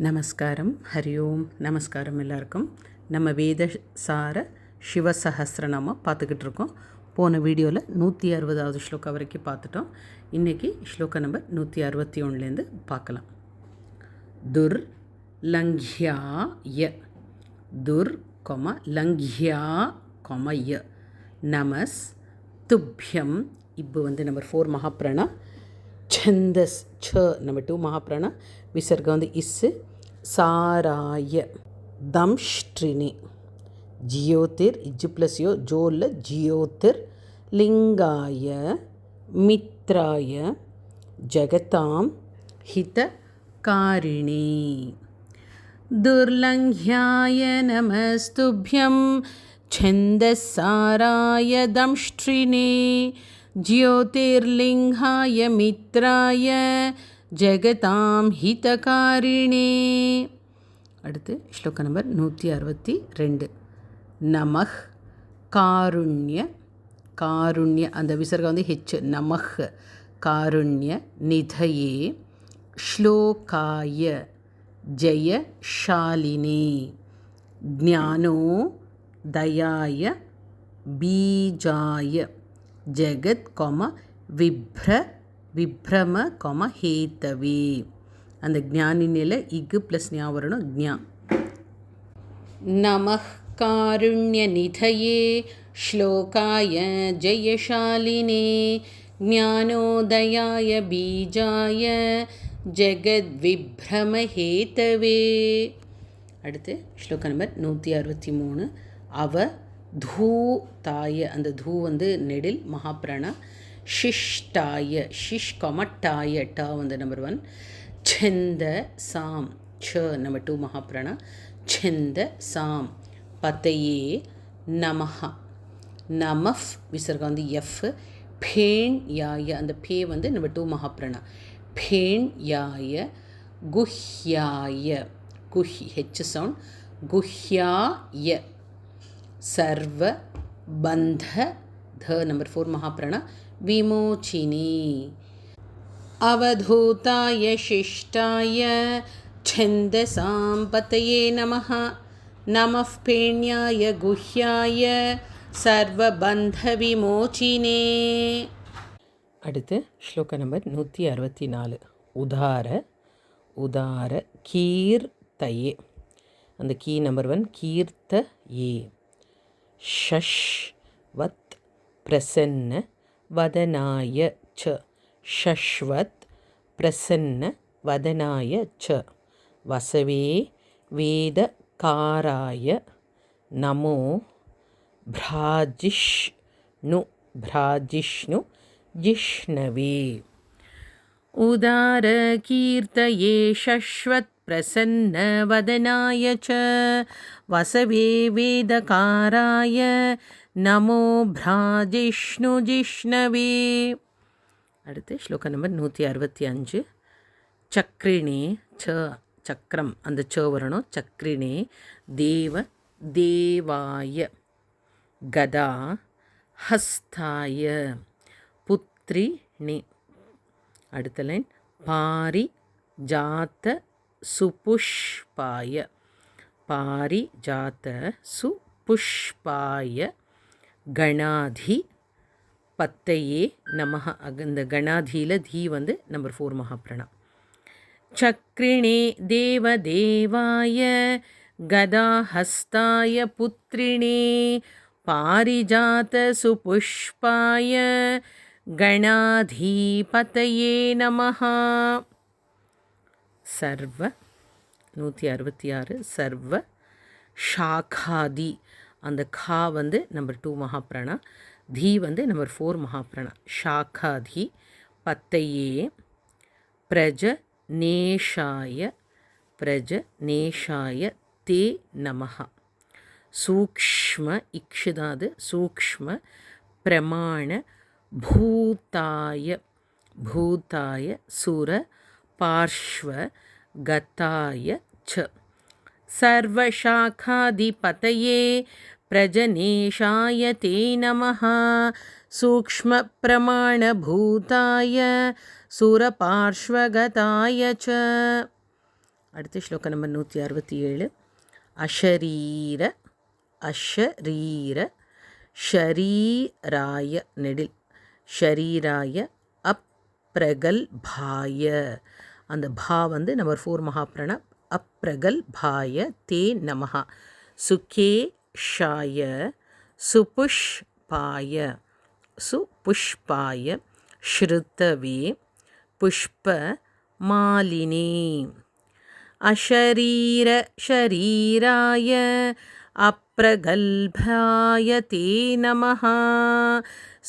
நமஸ்காரம். ஹரி ஓம். நமஸ்காரம் எல்லாருக்கும். நம்ம வேதசார சிவசஹஸ்ரநாமம் பார்த்துக்கிட்டு இருக்கோம். போன வீடியோவில் 160வது ஸ்லோகம் வரைக்கும் பார்த்துட்டோம். இன்றைக்கி ஸ்லோகம் நம்பர் 161லேருந்து பார்க்கலாம். துர் லங்க்யாய துர் லங்க்யா ய நமஸ் துப்யம். இப்போ நம்பர் 4 மகாப்ராணா. छंदस छ नंबर 2 महाप्राण. विसर्ग इस साराय दंष्ट्रिनि ज्योतिर इज्जु प्लस यो जोल ज्योतिर लिंगाय मित्राय जगतां हितकारिणी. दुर्लंघ्याय नमस्तुभ्यं छन्दसाराय दंष्ट्रिणे ज्योतिर्लिंगाय मित्राय जगतां हितकारिणे. அடுத்து ஸ்லோகம் நம்பர் 162. நமஹ் காருண்ய காருண்ய அந்த விசர்கம் ஹெச். நமஹ் காருண்ய நிதயே ஸ்லோகாய ஜெயஷாலினே ஞானோ தயாய பீஜாய ஜெகத் விப்ரம ஹேத்தவே. அந்த ஞானினில் இகு ப்ளஸ் ஞா வரணும். ஞா. நமः காருண்ய நிதயே ஸ்லோகாய ஜெயசாலினே ஞானோதயாய பீஜாய ஜெகத் விப்ரம ஹேத்தவே. அடுத்து ஸ்லோகம் நம்பர் 163. தூதாய அந்த தூ நெடில் மகாப்ராண. ஷிஷ்டாய ஷிஷ் டாய டா நம்பர் 1. छंद साम छ नंबर 2 महाप्राण. छंद साम पतये नमः नमः विसर्ग एफ. फेण याय அந்த பே नंबर 2 महाप्राण. फेण याय गुह्याय गुह् हेच साउंड गुह्याय सर्व बंध ध नंबर 4 महाप्राण. विमोचिनी अवधूताय शिष्टाय छन्दसां पतये नमः नमः पेण्याय गुह्याय सर्वबन्धविमोचिने. அடுத்து ஸ்லோகம் நம்பர் 164. உதார உதார கீர்த்தயே அந்த கீ நம்பர் 1 கீர்த்தயே ஷஷ்வத் பிரசன்ன வதனாய ச ஷஷ்வத் பிரசன்ன வதனாய ச வசவே வேதகாராய நமோ பிராஜிஷ்ணு ஜிஷ்ணவே. உதார கீர்த்தயே ஷஷ்வத் பிரசன்ன வதனாய ச வசவே வேதகாராய நமோ பிராஜிஷ்ணு ஜிஷ்ணவே. அடுத்து ஸ்லோகம் நம்பர் 165. சக்ரிணே ச சக்கரம் அந்த ச வரணும். சக்ரிணே தேவாய கதா ஹஸ்தாய புத்ரிணே. அடுத்த லைன் பாரி ஜாத்த சுபுஷ்பாய பாரி ஜாத்த சுபுஷ்பாய கணாதி பத்தையே நமஹ. அந்த கணாதியில் தி நம்பர் 4 மகாப்ராணா. சக்ரிணே தேவதேவாய கதாஹஸ்தாய புத்ரிணே பாரிஜாத சுபுஷ்பாய கணாதிபதயே நமஹ. சர்வ 166. சர்வ ஷாகாதி அந்த கா நம்பர் 2 மகாப்ராணா. The number 4 மகாப்ராண. ஷாகாதி பத்தையே பிரஜநேஷாய தே நமஹ. சூக்ஷ்ம இக்ஷுதாது சூக்ஷ்ம பிரமாண பூதாய சுர பார்ஷ்வ கதாய ச சர்வசாகாதிபதயே பிரஜநேஷாய தே நமஹ. சூக்ஷ்மப்பிரமாணபூதாய சுரபார்ஷ்வகதாய ச. அடுத்து ஸ்லோகம் நம்பர் 167. அஷரீர அஷரீர ஷரீராய நெடில் ஷரீராய அப்ரகல்பாய. அந்த பா வந்து நம்பர் 4 மகாபிரண. அப்ரகல்பாய தே நமஹ. சுகேஷாய சுபுஷ்பாய சுபுஷ்பாய ஸ்ருதவே புஷ்ப மாலினே. அஷரீர ஷரீராய அப்ரகல்பாய தே நமஹ.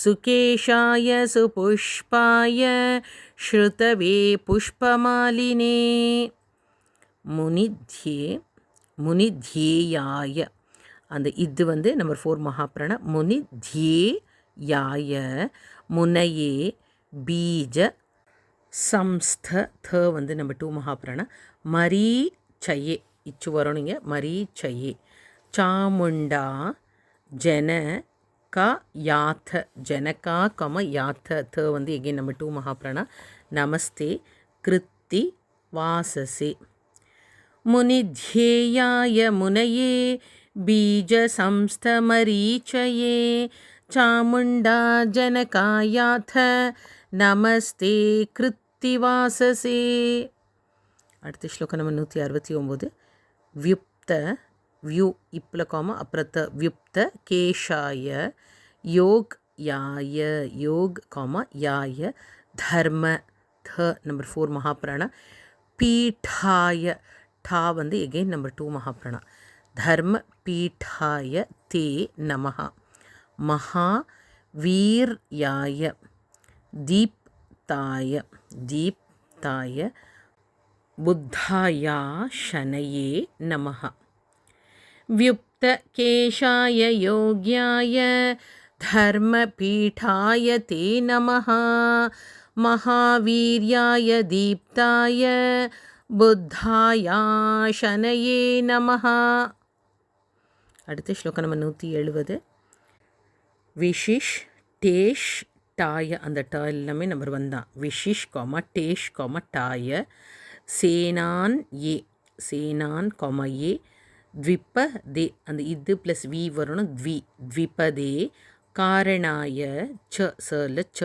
சுகேஷாய சுபுஷ்பாய ஸ்ருதவே புஷ்பமாலினே. முனித்யே முனித்யேயாய. அந்த இது வந்து நம்பர் 4 மகாபிரண. முனித்யேயாய முனையே பீஜ சம்ஸ்த. த வந்து நம்பர் 2 மகாபிரண. மரீச்சயே இச்சு வரணுங்க. மரீச்சயே. சாமுண்டா ஜனகா யாத்த. ஜனகா கம யாத்த. த வந்து எகெயின் நம்பர் 2 மகாபிரண. நமஸ்தே கிருத்தி வாசசே. முனித்யேயாய முனையே பீஜ சம்ஸ்தமரீச்சயே சாமுண்டா ஜனகாயாத நமஸ்தே கிருத்திவாசசே. அடுத்த ஸ்லோகம் நம்ம 169. வியுப்த வியூ இப்பில் காம அப்புறத்த வியுப்த கேஷாய யோக் யாய யோக் காம யாய தர்ம. The number 4 மகாபிராண. பீட்டாய டா வந்து எகெயின் நம்பர் 2 மகாபிராண. தர்ம பீட்டாய தே நமஹ. மகாவீர்யாய தீப்தாய தீப்தாய புத்தாயா ஷனயே நமஹ. வியுப்த கேஷாய யோக்யாய தர்மபீட்டாய தே நமஹ. மகாவீர்யாய தீப்தாய புத்தாயா ஷனயே நமஹ. அடுத்த ஸ்லோகம் நம்ம 170. விஷிஷ் டேஷ் டாய. அந்த டா எல்லாமே நம்பர் 1 தான். விஷிஷ் காமா டேஷ் காமா டாய. சேனான் ஏ சேனான் காமா ஏ த்விபதே. அந்த இது ப்ளஸ் வி வரணும். த்விபதே காரணாய ச சல ச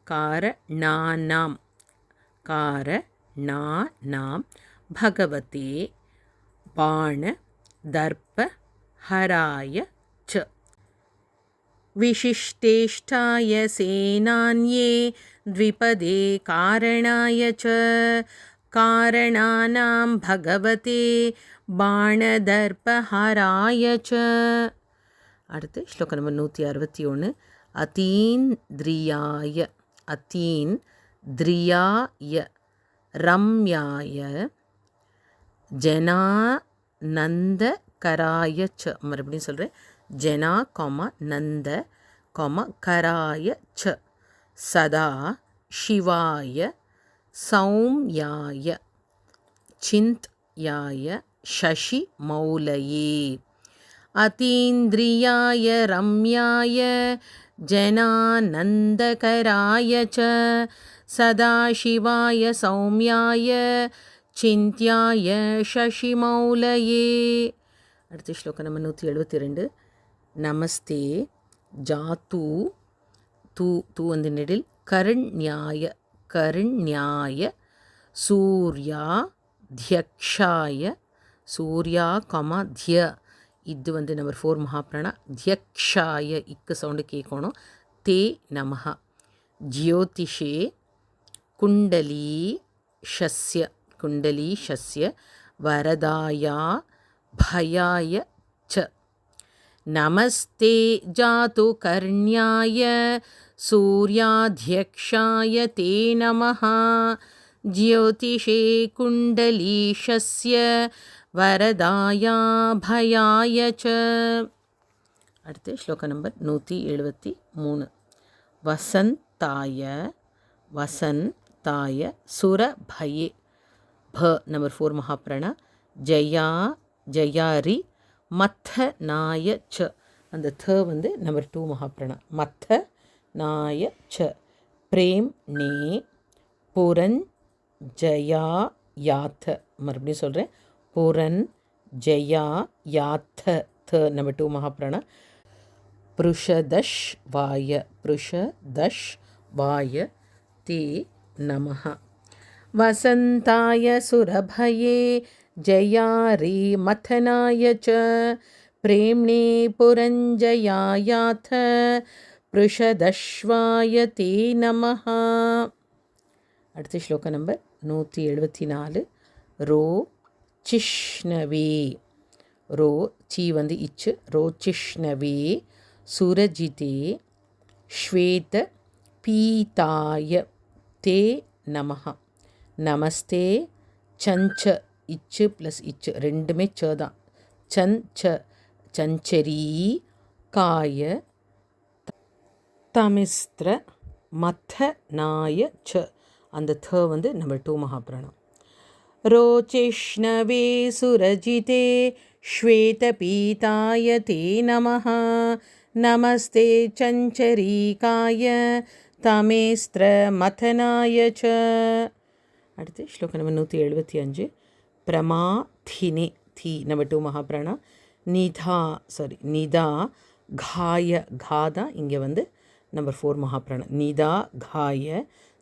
காரணானாம் காரணானாம் பகவதே பாண தர்ப்ப ஹராய ச. விசிஷ்டேஷ்டாய சேனான்யே த்விபதே காரணாய ச காரணானாம் பகவதே பாணதர்ப்ப ஹராய ச. அடுத்து ஸ்லோகம் நம்பர் 161. அதீந்திரியாய அதீந்திரியாய ரம்யாய ஜனானந்தகராய ச. மறுபடியும் சொல்கிறேன். ஜனா காமா நந்த காமா கராய ச. சதா சிவாய சௌம்யாய சிந்த்யாய சசி மௌலயே. அதீந்திரியாய ரம்யாய ஜனானந்தகராய ச சதாசிவாய சௌம்யாய சிந்த்யாய சசிமௌலயே. அடுத்த ஸ்லோகம் நம்ம 172. நமஸ்தே ஜாத்து தூ தூ வந்து நெடில் கரண்யாய கரண்யாய சூர்யா தியக்ஷாய சூர்யா கமா திய. இது வந்து நம்பர் 4 மகாபிராண. தியக்ஷாய இக்கு சவுண்டு கேட்கணும். தே நமஹ. ஜ்யோதிஷே குண்டலீஷஸ்ய குண்டலீஷஸ்ய வரதாயா பயாய ச. நமஸ்தே ஜாது கர்ண்யாய சூர்யாத்யக்ஷாய தே நமஹ. ஜ்யோதிஷே குண்டலீஷஸ்ய வரதாயா பயாய ச. அடுத்து ஸ்லோகம் நம்பர் 173. வசந்தாய வசந்தாய சுரபயே ப நம்பர் 4 மகாபிராண. ஜயா ஜயாரி மத்தநாய ச. அந்த த வந்து நம்பர் 2 மகாபிராண. மத்தநாய ச. பிரேம் நே புரஞ்சயா யாத்த. மறுபடியும் சொல்கிறேன், புரன் ஜெயா யாத்த த நம்பர் 2 மகாபிராணா. பృషదశ్వాయ பృషదశ్వాய தே நமஹ. வசந்தாய சுரபயே ஜயாரி மதனாய ச பிரேம்ணே புரஞ்சயாயாத பృషదశ్వాய தே நமஹ. அடுத்த ஸ்லோக நம்பர் 174. ரோ சிஷ்ணவே. ரோ சி வந்து இச்சு. ரோ சிஷ்ணவே சுரஜிதே ஸ்வேத பீதாய தே நமஹ. நமஸ்தே சஞ்ச இச்சு ப்ளஸ் இச்சு ரெண்டுமே ச தான். சஞ்ச சஞ்சரி காய தமிஸ்திர மதனாய ச. அந்த த வந்து நம்பர் 2 மகாபிராணம். ரோச்சிஷ்ணவே சுரஜிதே ஸ்வேதபீதாய தே நமஹ. நமஸ்தே சஞ்சரீகாய தமேஸ்திர மதனாய ச. அடுத்து ஸ்லோகம் நம்பர் 175. பிரமாதினே தி நம்பர் 2 மகாபிராணா. நிதா காய காதா இங்கே வந்து நம்பர் 4 மகாபிராணம். நிதா காய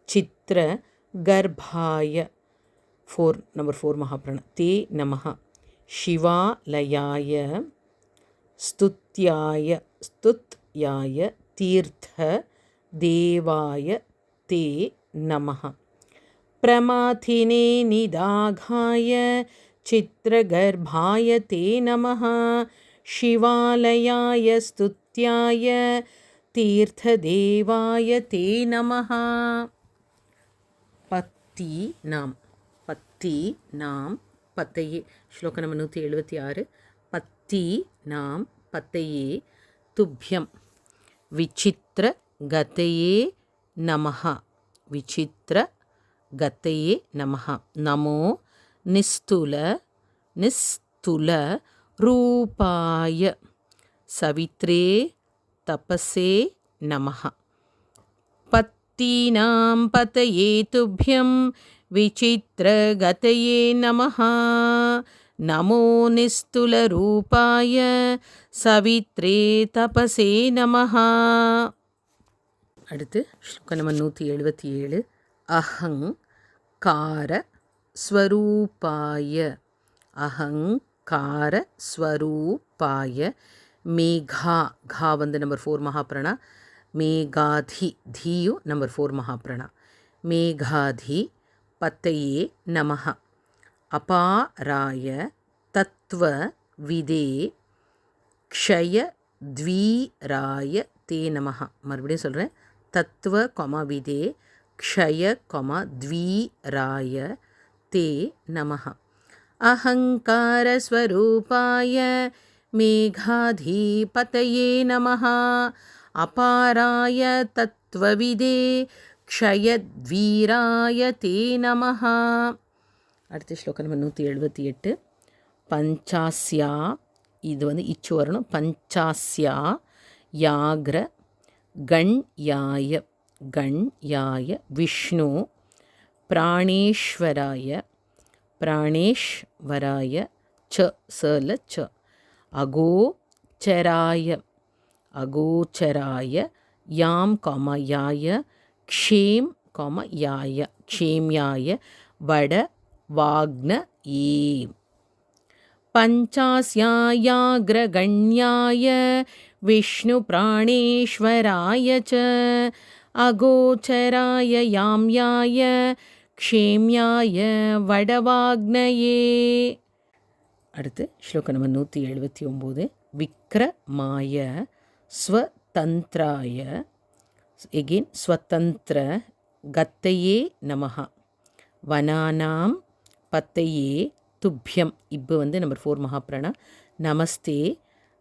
சித்திர கர்ப்பாய 4 நம்பர் 4 மகாபிராணம். தே நமஹ. சிவாலயாய ஸ்துத்யாய தீர்த்த தேவாய தே நமஹ. பிரமாதினே நிதாகாய சித்திரகர்ப்பாய தே நமஹ. சிவாலயாய ஸ்துத்யாய தீர்த்ததேவாய தே நமஹ. பத்தி நாம் பத்தையே. ஸ்லோகம் நம்பர் 176. பத்தி நாம் பத்தையே துப்யம் விசித்திர கதையே நமஹ. விசித்திர கதையே நமஹ. நமோ நிஸ்துல ரூபாய சவித்ரே தபசே நமஹ. பத்தீனாம் பதயே துப்யம் விசித்திர கதையே நமஹ. நமோ நிஸ்துல ரூபாய சவித்ரே தபசே நமஹ. அடுத்து ஸ்லோகம் நம்பர் 177. அஹங்கார ஸ்வரூபாய. அஹங்கார ஸ்வரூபாய மேகா. கா வந்து நம்பர் 4 மகாபிராணா. மேகாதி தீயு நம்பர் 4 மகாபிராணா. மேகாதி பத்தையே நமஹ. அபாராய தத்வ விதே க்ஷய த்வீராய தே நமஹ. மறுபடியும் சொல்கிறேன், தத்துவ விதே க்ஷய த்வீராய தே நமஹ. அஹங்கார ஸ்வரூபாய மேகாதீபதயே நமஹ. அபாராய தத்வவிதே க்ஷயத்வீராய தே நமஹ. அடுத்த ஸ்லோகம் நம்பர் 178. பஞ்சாஸ்யா. இது வந்து இச்சு வரணும். பஞ்சாஸ்யா யாக்ர கண்யாய விஷ்ணு பிராணேஸ்வராய ச சல ச. அகோச்சராய யாம் யாய க்ஷேம்யாய வட வாக்ன ஏ. பஞ்சாஸ்யாயாக்ரகண்யாய விஷ்ணு பிராணேஸ்வராய ச அகோச்சராய யாம்யாய க்ஷேம்யாய வடவாக்னயே. அடுத்து ஸ்லோகம் நம்பர் 179. விக்ரமாய ஸ்வதந்திராய. எகெயின் ஸ்வதந்திர கத்தையே நமஹ. வனானாம் பத்தையே துப்யம். இப்போ வந்து நம்பர் 4 மகாபிராணா. நமஸ்தே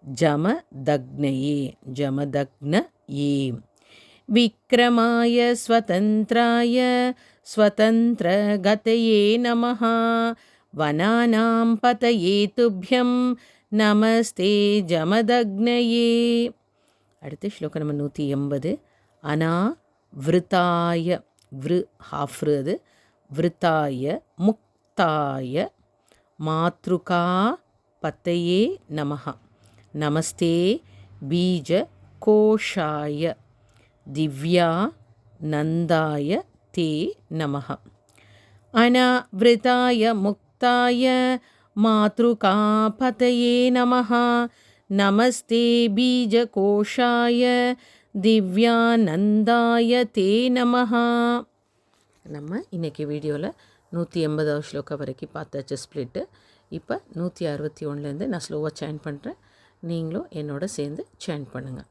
ஜமதக்னயே. விக்ரமாய ஸ்வதந்திராய ஸ்வதந்திர கதையே நமஹ. வனானாம் பதயே துப்யம் நமஸ்தே ஜமதக்னயே. அடுத்து ஸ்லோகம் நம்பர் 180. அனாவிருத்தாய. விரு ஹாஃப்ரு அது. விருத்தாய முக்தாய मुक्ताय मातृकापतये नमः। नमस्ते बीजकोशाय दिव्यानन्दाय ते नमः। अनावृताय मुक्ताय मातृकापतये नमः। नमस्ते बीजकोशाय दिव्यानन्दाय ते नमः. நம்ம இன்றைக்கி வீடியோவில் 180வது ஸ்லோகம் வரைக்கும் பார்த்தாச்சு ஸ்ப்ளிட்டு. இப்போ 161லேருந்து நான் ஸ்லோவாக சேன் பண்ணுறேன், நீங்களும் என்னோட சேர்ந்து சேன் பண்ணுங்கள்.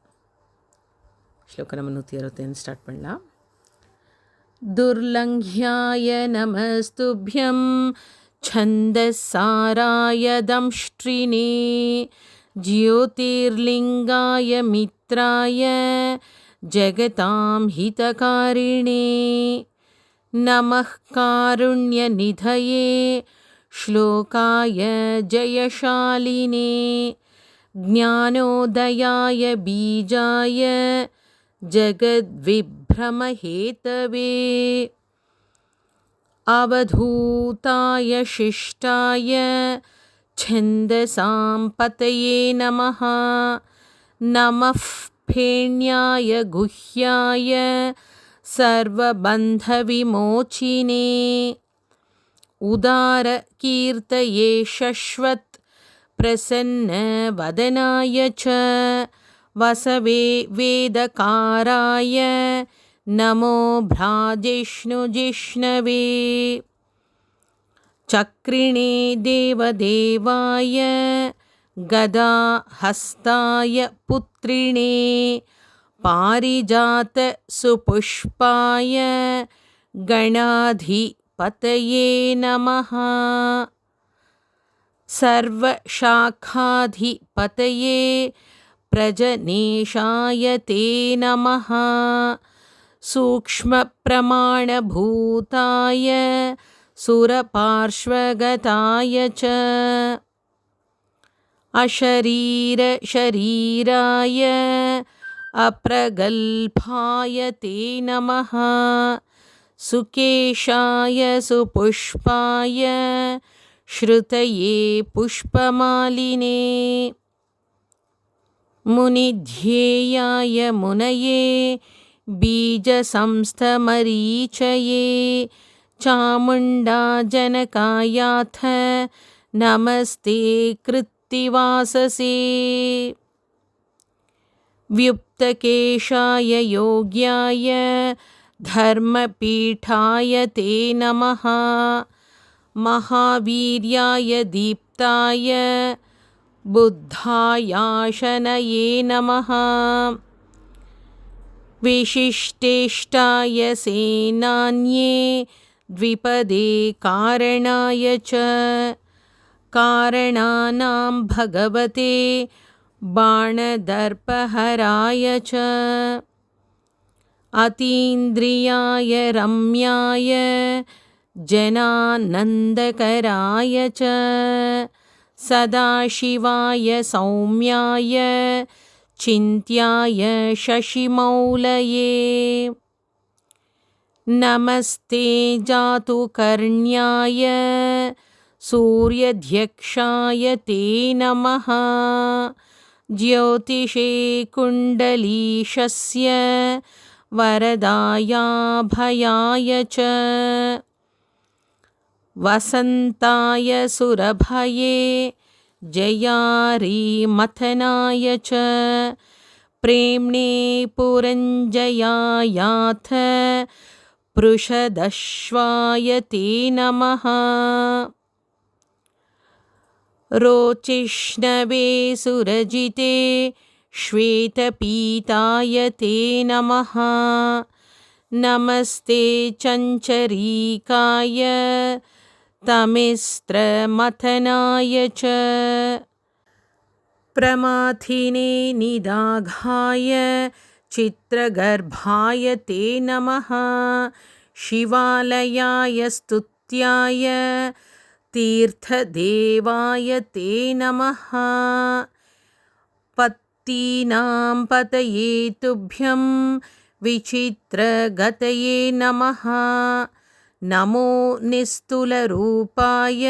ஸ்லோகம் நம்ம 165 ஸ்டார்ட் பண்ணலாம். துர்லங்க்யாய நமஸ்துப்யம் छन्दसाराय दंष्ट्रिणे ज्योतिर्लिङ्गाय मित्राय जगतां हितकारिणे नमः कारुण्यनिधये श्लोकाय जयशालिने ज्ञानोदयाय बीजाय जगद्विभ्रमहेतवे अवधूताय शिष्टाय छन्दसां पतये नमः। नमः फेण्याय गुह्याय सर्वबन्धविमोचिने उदारकीर्तये शश्वत् प्रसन्नवदनाय च वसवे वेदकाराय नमो भ्राजिष्णुजिष्णवे चक्रिणे देवदेवाय गदाहस्ताय पुत्रिणे पारिजातसुपुष्पाय गणाधिपतये नमः। सर्वशाखाधिपतये प्रजनेशाय ते नमः। सूक्ष्मप्रमाणभूताय सुरपार्श्वगताय च अशरीरशरीराय अप्रगल्भाय ते नमः। सुकेशाय सुपुष्पाय श्रुतये पुष्पमालिने मुनिध्येयाय मुनये बीजसंस्थमरीचये चामुण्डा जनकायाथ नमस्ते कृत्तिवाससे व्युप्तकेशाय योग्याय धर्मपीठाय ते नमः। महावीर्याय दीप्ताय बुद्धायाशनये नमः। विशिष्टेष्टाय सेनान्ये द्विपदे कारणाय च कारणानां भगवते बाणदर्पहराय च अतीन्द्रियाय रम्याय जनानन्दकराय च सदाशिवाय सौम्याय चिन्त्याय शशिमौलये नमस्ते जातुकर्ण्याय सूर्यध्यक्षाय ते नमः। ज्योतिषे कुण्डलीशस्य वरदायाभयाय च वसन्ताय सुरभये जयारीमथनाय च प्रेम्णे पुरञ्जयायाथ पृषदश्वाय ते नमः। रोचिष्णवे सुरजिते श्वेतपीताय ते नमः। नमस्ते चञ्चरीकाय तमिस्त्रमथनाय च प्रमाथिने निदाघाय चित्रगर्भाय ते नमः। शिवालयाय स्तुत्याय तीर्थदेवाय ते नमः। पत्तीनां पतये तुभ्यं विचित्रगतये नमः। நமோ நிஸ்துலரூபாய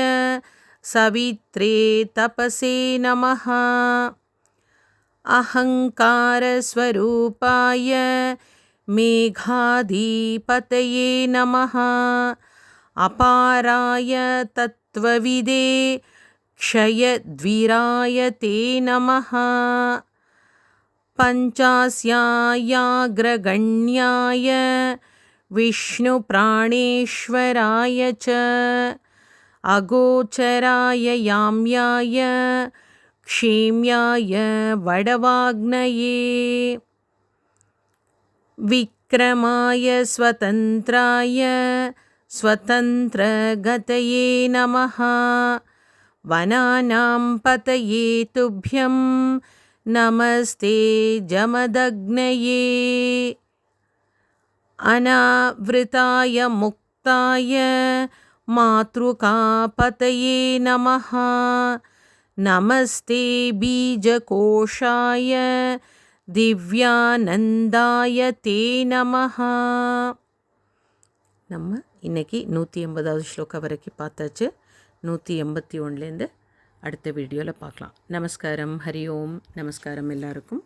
சவித்ரே தபசே நமः அஹங்காரஸ்வரூபாய மேகாதிபதயே நமः அபாராய தத்வவிதே க்ஷயத்விராய தே நமः பஞ்சாஸ்யாயாக்ரகண்யாய விஷ்ணுபிராணேஸ்வராய ச அகோச்சராய யாம்யாய க்ஷேம்யாய வடவாக்னயே விக்ரமாய ஸ்வதந்த்ராய ஸ்வதந்த்ரகதயே நமः வனானாம் பதயே துப்யம் நமஸ்தே ஜமதக்னயே அநாவ்ருதாய முக்தாய மாத்ருகாபதயே நமः நமஸ்தே பீஜகோஷாய திவ்யானந்தாய தே நமः. நம்ம இன்றைக்கி 180வது ஸ்லோகா வரைக்கும் பார்த்தாச்சு. 181லேருந்து அடுத்த வீடியோவில் பார்க்கலாம். நமஸ்காரம். ஹரி ஓம். நமஸ்காரம் எல்லாருக்கும்.